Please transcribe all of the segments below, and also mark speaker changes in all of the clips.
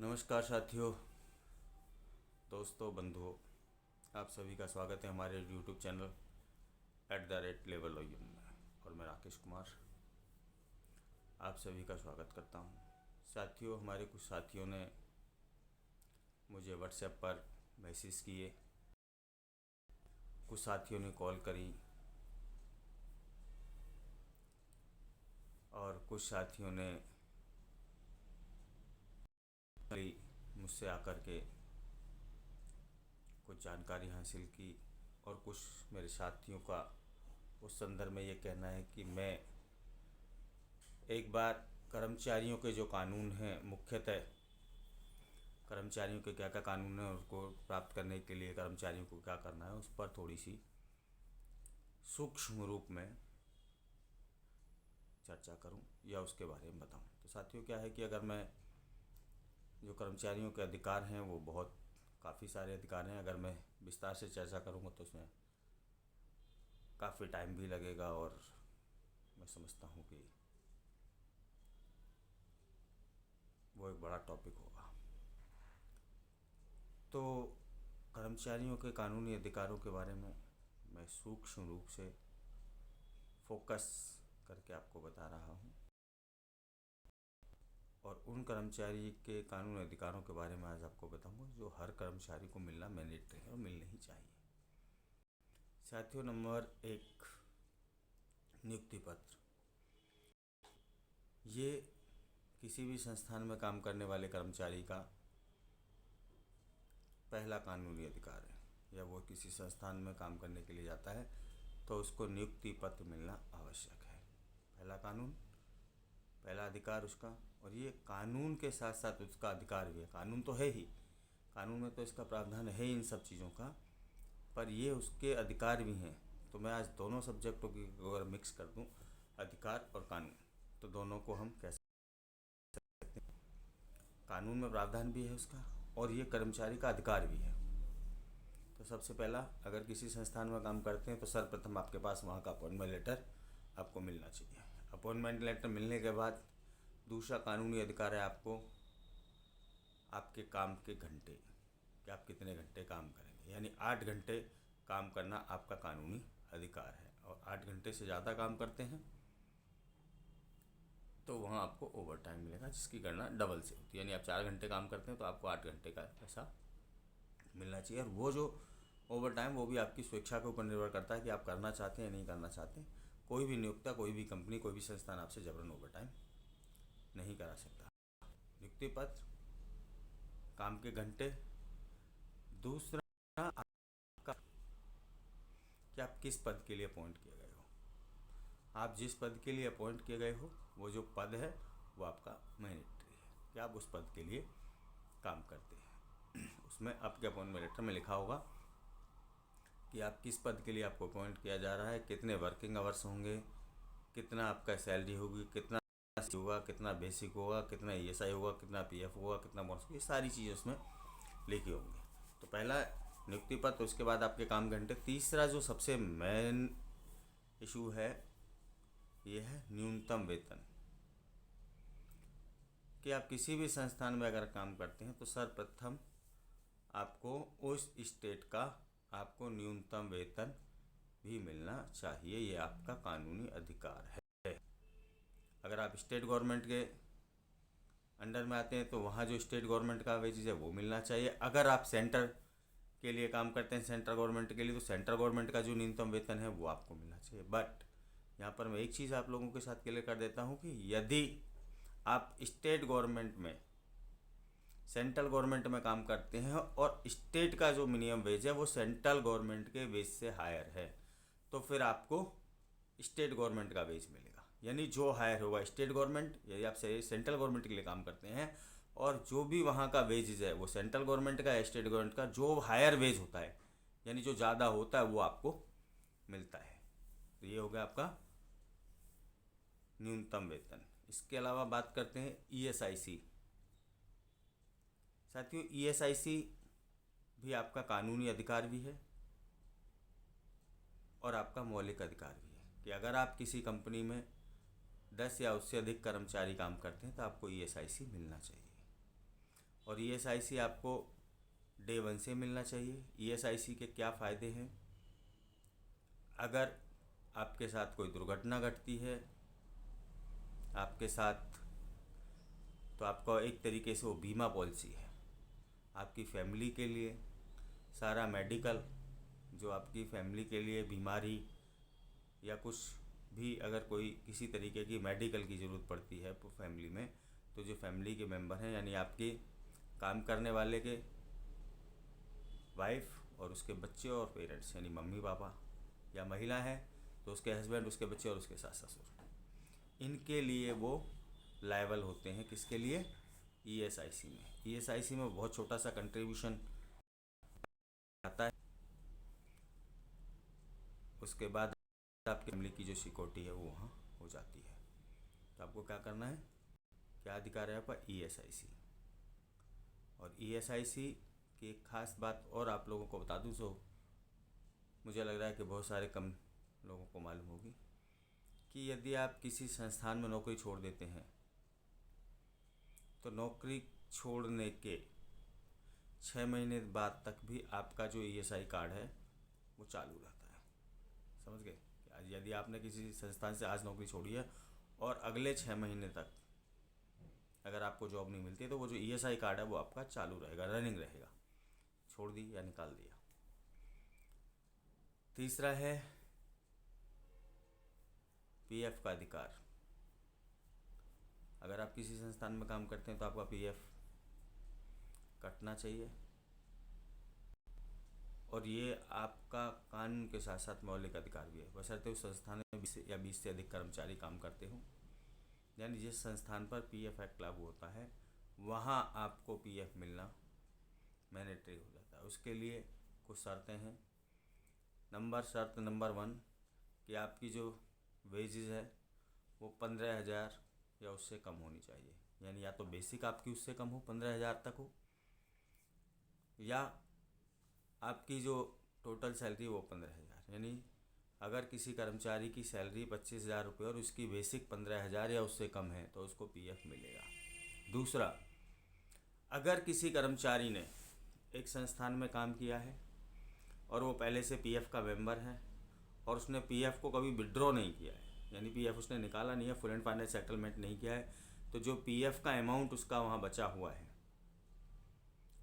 Speaker 1: नमस्कार साथियों, दोस्तों, बंधुओं, आप सभी का स्वागत है हमारे यूट्यूब चैनल @level में। और मैं राकेश कुमार आप सभी का स्वागत करता हूं। साथियों, हमारे कुछ साथियों ने मुझे व्हाट्सएप पर मैसेज किए, कुछ साथियों ने कॉल करी और कुछ साथियों ने मुझसे आकर के कुछ जानकारी हासिल की। और कुछ मेरे साथियों का उस संदर्भ में ये कहना है कि मैं एक बार कर्मचारियों के जो कानून हैं, मुख्यतः कर्मचारियों के क्या क्या कानून हैं, उसको प्राप्त करने के लिए कर्मचारियों को क्या करना है, उस पर थोड़ी सी सूक्ष्म रूप में चर्चा करूं या उसके बारे में बताऊं। तो साथियों, क्या है कि अगर मैं जो कर्मचारियों के अधिकार हैं वो काफ़ी सारे अधिकार हैं। अगर मैं विस्तार से चर्चा करूंगा तो उसमें काफ़ी टाइम भी लगेगा और मैं समझता हूं कि वो एक बड़ा टॉपिक होगा। तो कर्मचारियों के कानूनी अधिकारों के बारे में मैं सूक्ष्म रूप से फोकस करके आपको बता रहा हूं और उन कर्मचारी के कानूनी अधिकारों के बारे में आज आपको बताऊंगा जो हर कर्मचारी को मिलना मैंडेटरी है और मिलने ही चाहिए। साथियों, नंबर 1, नियुक्ति पत्र। ये किसी भी संस्थान में काम करने वाले कर्मचारी का पहला कानूनी अधिकार है। या वो किसी संस्थान में काम करने के लिए जाता है तो उसको नियुक्ति पत्र मिलना आवश्यक है। पहला कानून, पहला अधिकार उसका। और ये कानून के साथ साथ उसका अधिकार भी है। कानून तो है ही, कानून में तो इसका प्रावधान है इन सब चीज़ों का, पर ये उसके अधिकार भी हैं। तो मैं आज दोनों सब्जेक्टों की अगर मिक्स कर दूं, अधिकार और कानून, तो दोनों को हम कैसे, कानून में प्रावधान भी है उसका और ये कर्मचारी का अधिकार भी है। तो सबसे पहला, अगर किसी संस्थान में काम करते हैं तो सर्वप्रथम आपके पास वहाँ का अपॉइंटमेंट लेटर आपको मिलना चाहिए। अपॉइंटमेंट लेटर मिलने के बाद दूसरा कानूनी अधिकार है आपको आपके काम के घंटे, कि आप कितने घंटे काम करेंगे। यानी 8 घंटे काम करना आपका कानूनी अधिकार है। और 8 घंटे से ज़्यादा काम करते हैं तो वहाँ आपको ओवर टाइम मिलेगा, जिसकी गणना डबल से होती है। यानी आप 4 घंटे काम करते हैं तो आपको 8 घंटे का पैसा मिलना चाहिए। और वो जो ओवर टाइम, वो भी आपकी स्वेच्छा के ऊपर निर्भर करता है कि आप करना चाहते हैं या नहीं करना चाहते। कोई भी नियोक्ता, कोई भी कंपनी, कोई भी संस्थान आपसे जबरन ओवर टाइम नहीं करा सकता। नियुक्ति पत्र, काम के घंटे। दूसरा, आपका कि आप किस पद के लिए अपॉइंट किए गए हो। आप जिस पद के लिए अपॉइंट किए गए हो, वो जो पद है वो आपका मैंडेटरी है कि आप उस पद के लिए काम करते हैं। उसमें आपके अपॉइंटमेंट लेटर में लिखा होगा कि आप किस पद के लिए आपको अपॉइंट किया जा रहा है, कितने वर्किंग आवर्स होंगे, कितना आपका सैलरी होगी, कितना होगा, कितना बेसिक होगा, कितना ESI होगा, कितना PF होगा, कितना बोनस, ये सारी चीज़ें उसमें लिखी होंगी। तो पहला नियुक्ति पत्र, उसके बाद आपके काम घंटे। तीसरा जो सबसे मेन इशू है, ये है न्यूनतम वेतन। कि आप किसी भी संस्थान में अगर काम करते हैं तो सर्वप्रथम आपको उस स्टेट का आपको न्यूनतम वेतन भी मिलना चाहिए। ये आपका कानूनी अधिकार है। अगर आप स्टेट गवर्नमेंट के अंडर में आते हैं तो वहाँ जो स्टेट गवर्नमेंट का वेजेज है वो मिलना चाहिए। अगर आप सेंटर के लिए काम करते हैं, सेंट्रल गवर्नमेंट के लिए, तो सेंट्रल गवर्नमेंट का जो न्यूनतम वेतन है वो आपको मिलना चाहिए। बट यहाँ पर मैं एक चीज़ आप लोगों के साथ क्लियर कर देता हूँ कि यदि आप स्टेट गवर्नमेंट में, सेंट्रल गवर्नमेंट में काम करते हैं और स्टेट का जो मिनिमम वेज है वो सेंट्रल गवर्नमेंट के वेज से हायर है, तो फिर आपको स्टेट गवर्नमेंट का वेज मिलेगा। यानी जो हायर होगा स्टेट गवर्नमेंट, यदि आप सेंट्रल गवर्नमेंट के लिए काम करते हैं और जो भी वहाँ का वेजेज है वो सेंट्रल गवर्नमेंट का या स्टेट गवर्नमेंट का, जो हायर वेज होता है, यानी जो ज़्यादा होता है, वो आपको मिलता है। तो ये हो गया आपका न्यूनतम वेतन। इसके अलावा बात करते हैं ESIC। साथियों, ESIC भी आपका कानूनी अधिकार भी है और आपका मौलिक अधिकार भी है कि अगर आप किसी कंपनी में 10 या उससे अधिक कर्मचारी काम करते हैं तो आपको ESIC मिलना चाहिए। और ईएसआईसी आपको डे 1 से मिलना चाहिए। ईएसआईसी के क्या फ़ायदे हैं? अगर आपके साथ कोई दुर्घटना घटती है आपके साथ, तो आपका एक तरीके से वो बीमा पॉलिसी है आपकी फैमिली के लिए। सारा मेडिकल जो आपकी फैमिली के लिए बीमारी या कुछ भी, अगर कोई किसी तरीके की मेडिकल की ज़रूरत पड़ती है फैमिली में, तो जो फैमिली के मेंबर हैं यानी आपके काम करने वाले के वाइफ और उसके बच्चे और पेरेंट्स यानी मम्मी पापा, या महिला है तो उसके हस्बैंड, उसके बच्चे और उसके सास ससुर, इनके लिए वो लायबल होते हैं। किसके लिए? ईएसआईसी में। ईएसआईसी में बहुत छोटा सा कंट्रीब्यूशन आता है। उसके बाद आपकी फैमिली की जो सिक्योरिटी है वो वहाँ हो जाती है। तो आपको क्या करना है? क्या अधिकार है आपका? ईएसआईसी। और ईएसआईसी की एक ख़ास बात और आप लोगों को बता दूँ, सो मुझे लग रहा है कि बहुत सारे कम लोगों को मालूम होगी कि यदि आप किसी संस्थान में नौकरी छोड़ देते हैं तो नौकरी छोड़ने के 6 महीने बाद तक भी आपका जो ईएसआई कार्ड है वो चालू रहता है। समझ गए? आज यदि आपने किसी संस्थान से आज नौकरी छोड़ी है और अगले 6 महीने तक अगर आपको जॉब नहीं मिलती है तो वो जो ईएसआई कार्ड है वो आपका चालू रहेगा, रनिंग रहेगा। छोड़ दी या निकाल दिया। तीसरा है पीएफ का अधिकार। अगर आप किसी संस्थान में काम करते हैं तो आपका पीएफ कटना चाहिए, और ये आपका कानून के साथ साथ मौलिक अधिकार भी है, बशर्ते उस संस्थान में 20 से अधिक कर्मचारी काम करते हों। यानी जिस संस्थान पर पीएफ एक्ट लागू होता है वहाँ आपको पीएफ मिलना मैंडेटरी हो जाता है। उसके लिए कुछ शर्तें हैं। शर्त नंबर 1 कि आपकी जो वेजेस है वो 15,000 या उससे कम होनी चाहिए। यानी या तो बेसिक आपकी उससे कम हो, 15,000 तक हो, या आपकी जो टोटल सैलरी वो 15,000। यानी अगर किसी कर्मचारी की सैलरी 25,000 रुपये और उसकी बेसिक 15,000 या उससे कम है तो उसको पीएफ मिलेगा। दूसरा, अगर किसी कर्मचारी ने एक संस्थान में काम किया है और वो पहले से पीएफ का मेंबर है और उसने पीएफ को कभी विड्रॉ नहीं किया है, यानी पीएफ उसने निकाला नहीं है, फुल एंड फाइनल सेटलमेंट नहीं किया है, तो जो पीएफ का अमाउंट उसका वहाँ बचा हुआ है,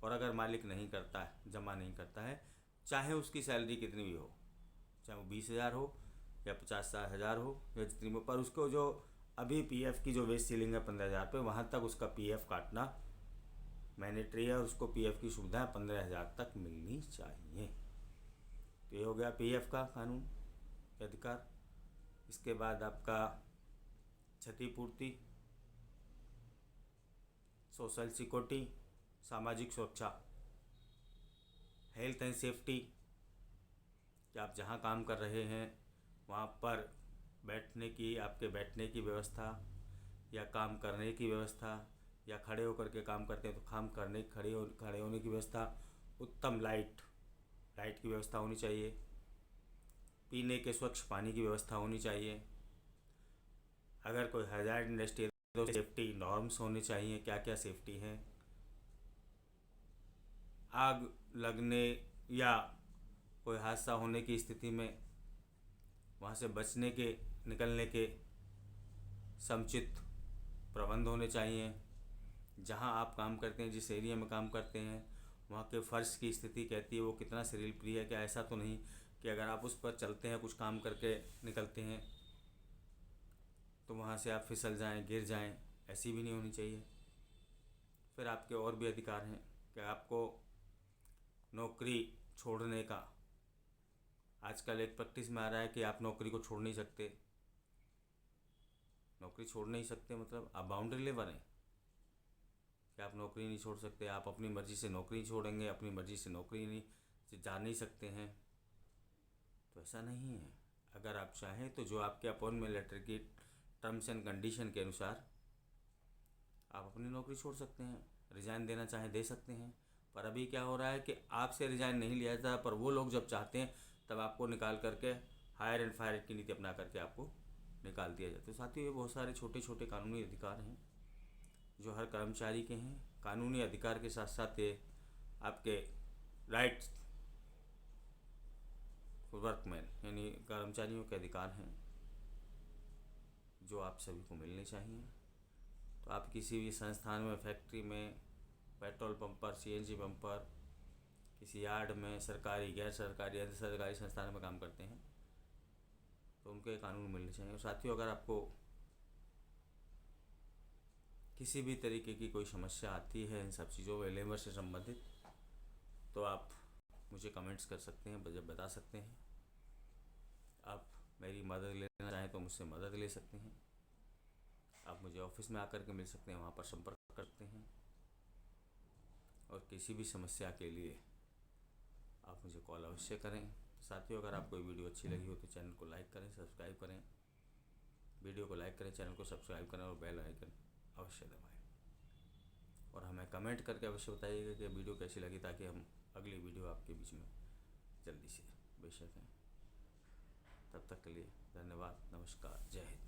Speaker 1: और अगर मालिक नहीं करता है, जमा नहीं करता है, चाहे उसकी सैलरी कितनी भी हो, चाहे वो 20,000 हो या 50,000 हो या जितनी भी, पर उसको जो अभी पीएफ की जो वेज सीलिंग है 15,000 पे, वहाँ तक उसका पीएफ काटना मैंडेटरी है और उसको पीएफ की सुविधा 15,000 तक मिलनी चाहिए। तो ये हो गया पीएफ का कानून अधिकार। इसके बाद आपका क्षतिपूर्ति, सोशल सिक्योरिटी, सामाजिक सुरक्षा, हेल्थ एंड सेफ्टी, कि आप जहाँ काम कर रहे हैं वहाँ पर आपके बैठने की व्यवस्था या काम करने की व्यवस्था, या खड़े होकर के काम करते हैं तो खड़े होने की व्यवस्था, उत्तम लाइट की व्यवस्था होनी चाहिए, पीने के स्वच्छ पानी की व्यवस्था होनी चाहिए। अगर कोई हैजार्ड इंडस्ट्री है तो सेफ्टी नॉर्म्स होने चाहिए, क्या क्या सेफ्टी है। आग लगने या कोई हादसा होने की स्थिति में वहाँ से निकलने के समुचित प्रबंध होने चाहिए। जहाँ आप काम करते हैं, जिस एरिया में काम करते हैं, वहाँ के फर्श की स्थिति कहती है वो कितना सिरिल फ्री है। क्या ऐसा तो नहीं कि अगर आप उस पर चलते हैं, कुछ काम करके निकलते हैं तो वहाँ से आप फिसल जाएं, गिर जाएं, ऐसी भी नहीं होनी चाहिए। फिर आपके और भी अधिकार हैं कि आपको नौकरी छोड़ने का, आजकल एक प्रैक्टिस में आ रहा है कि आप नौकरी को छोड़ नहीं सकते। नौकरी छोड़ नहीं सकते मतलब आप बाउंड्री लेबर हैं कि आप नौकरी नहीं छोड़ सकते, आप अपनी मर्ज़ी से नौकरी छोड़ेंगे, अपनी मर्ज़ी से नौकरी नहीं से जा नहीं सकते हैं। तो ऐसा नहीं है। अगर आप चाहें तो जो आपके अपॉइंटमेंट लेटर की टर्म्स एंड कंडीशन के अनुसार आप अपनी नौकरी छोड़ सकते हैं, रिज़ाइन देना चाहें दे सकते हैं। पर अभी क्या हो रहा है कि आपसे रिज़ाइन नहीं लिया जाता, पर वो लोग जब चाहते हैं तब आपको निकाल करके हायर एंड फायर की नीति अपना करके आपको निकाल दिया जाता है। तो साथियों, ये बहुत सारे छोटे छोटे कानूनी अधिकार हैं जो हर कर्मचारी के हैं। कानूनी अधिकार के साथ साथ ये आपके राइट्स वर्कमैन यानी कर्मचारियों के अधिकार हैं जो आप सभी को मिलने चाहिए। तो आप किसी भी संस्थान में, फैक्ट्री में, पेट्रोल पंप पर, सीएनजी पंप पर, किसी यार्ड में, सरकारी, गैर सरकारी, अर्ध सरकारी संस्थान में काम करते हैं तो उनको ये कानून मिलने चाहिए। और साथियों, अगर आपको किसी भी तरीके की कोई समस्या आती है इन सब चीज़ों में, लेबर से संबंधित, तो आप मुझे कमेंट्स कर सकते हैं, मुझे बता सकते हैं। आप मेरी मदद लेना चाहें तो मुझसे मदद ले सकते हैं। आप मुझे ऑफिस में आकर के मिल सकते हैं, वहाँ पर संपर्क कर सकते हैं। और किसी भी समस्या के लिए आप मुझे कॉल अवश्य करें। साथियों, अगर आपको वीडियो अच्छी लगी हो तो चैनल को लाइक करें, सब्सक्राइब करें। वीडियो को लाइक करें, चैनल को सब्सक्राइब करें और बेल आइकन अवश्य दबाएं। और हमें कमेंट करके अवश्य बताइएगा कि वीडियो कैसी लगी, ताकि हम अगली वीडियो आपके बीच में जल्दी से बेशक हैं। तब तक के लिए धन्यवाद, नमस्कार, जय हिंद।